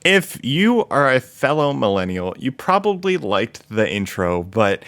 If you are a fellow millennial, you probably liked the intro, but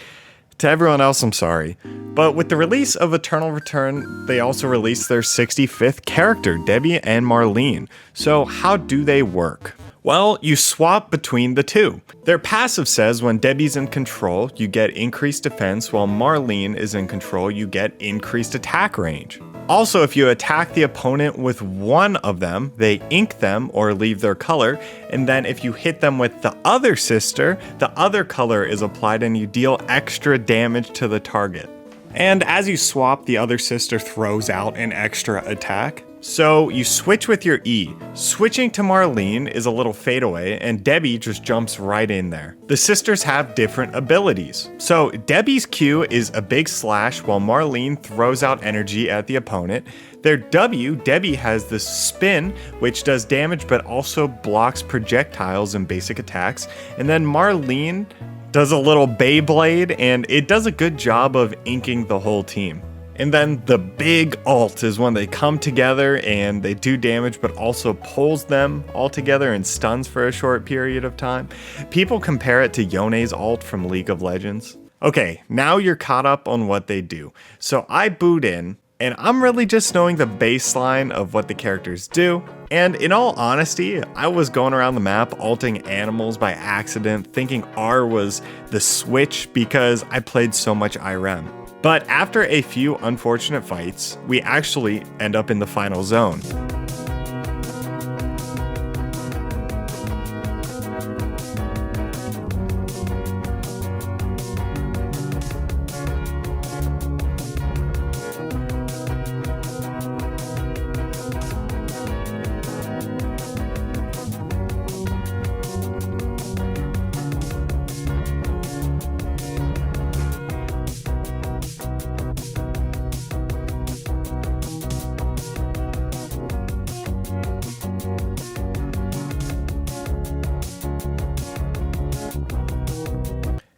to everyone else, I'm sorry. But with the release of Eternal Return, they also released their 65th character, Debi and Marlene. So how do they work? Well, you swap between the two. Their passive says when Debi's in control, you get increased defense, while Marlene is in control, you get increased attack range. Also, if you attack the opponent with one of them, they ink them or leave their color, and then if you hit them with the other sister, the other color is applied and you deal extra damage to the target. And as you swap, the other sister throws out an extra attack. So you switch with your E. Switching to Marlene is a little fadeaway, and Debi just jumps right in there. The sisters have different abilities. So Debi's Q is a big slash, while Marlene throws out energy at the opponent. Their W, Debi has this spin, which does damage but also blocks projectiles and basic attacks. And then Marlene does a little Beyblade, and it does a good job of inking the whole team. And then the big ult is when they come together and they do damage, but also pulls them all together and stuns for a short period of time. People compare it to Yone's ult from League of Legends. Okay, now you're caught up on what they do. So I boot in, and I'm really just knowing the baseline of what the characters do. And in all honesty, I was going around the map ulting animals by accident, thinking R was the switch because I played so much IREM. But after a few unfortunate fights, we actually end up in the final zone.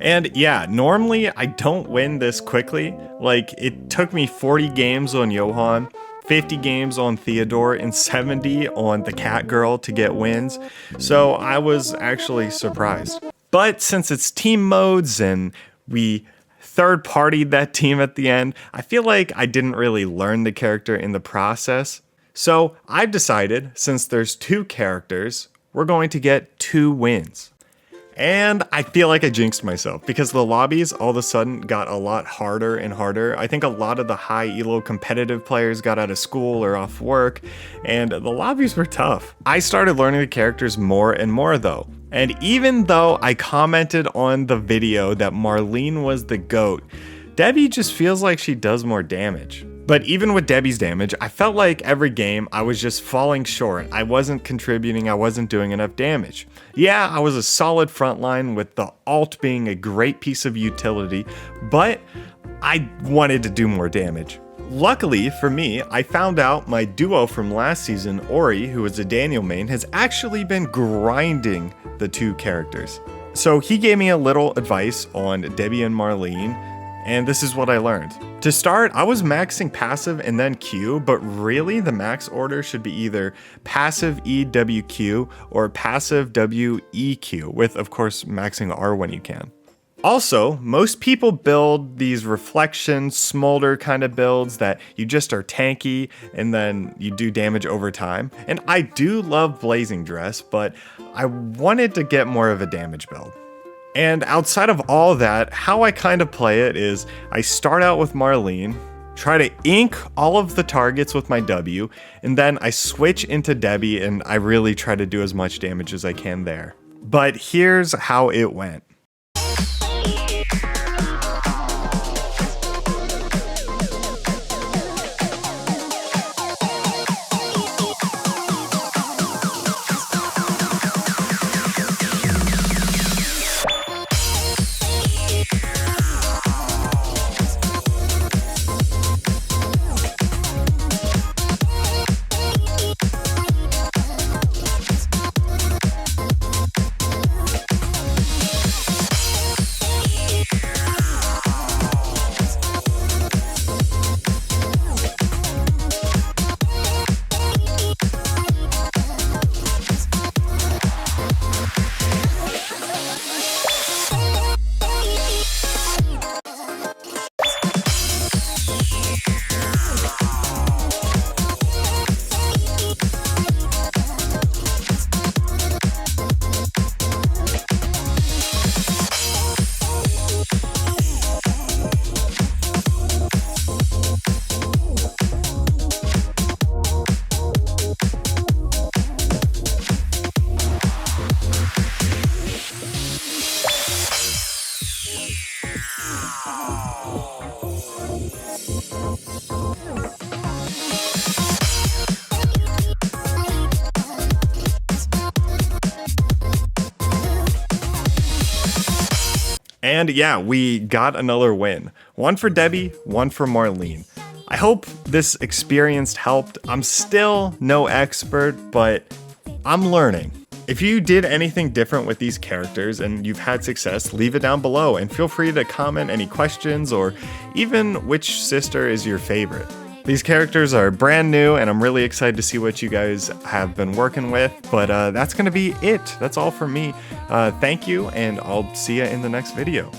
And yeah, normally I don't win this quickly. Like, it took me 40 games on Johan, 50 games on Theodore, and 70 on the cat girl to get wins. So I was actually surprised. But since it's team modes and we third-partied that team at the end, I feel like I didn't really learn the character in the process. So I've decided, since there's two characters, we're going to get 2 wins. And I feel like I jinxed myself because the lobbies all of a sudden got a lot harder and harder. I think a lot of the high elo competitive players got out of school or off work, and the lobbies were tough. I started learning the characters more and more though. And even though I commented on the video that Marlene was the GOAT, Debi just feels like she does more damage. But even with Debi's damage, I felt like every game I was just falling short. I wasn't contributing, I wasn't doing enough damage. Yeah, I was a solid frontline with the ult being a great piece of utility, but I wanted to do more damage. Luckily for me, I found out my duo from last season, Ori, who was a Daniel main, has actually been grinding the 2 characters. So he gave me a little advice on Debi and Marlene, and this is what I learned. To start, I was maxing passive and then Q, but really the max order should be either passive EWQ or passive WEQ, with of course maxing R when you can. Also, most people build these reflection, smolder kind of builds that you just are tanky and then you do damage over time. And I do love Blazing Dress, but I wanted to get more of a damage build. And outside of all that, how I kind of play it is I start out with Marlene, try to ink all of the targets with my W, and then I switch into Debi and I really try to do as much damage as I can there. But here's how it went. And yeah, we got another win. One for Debi, one for Marlene. I hope this experience helped. I'm still no expert, but I'm learning. If you did anything different with these characters and you've had success, leave it down below and feel free to comment any questions or even which sister is your favorite. These characters are brand new and I'm really excited to see what you guys have been working with, but that's gonna be it. That's all from me. Thank you, and I'll see you in the next video.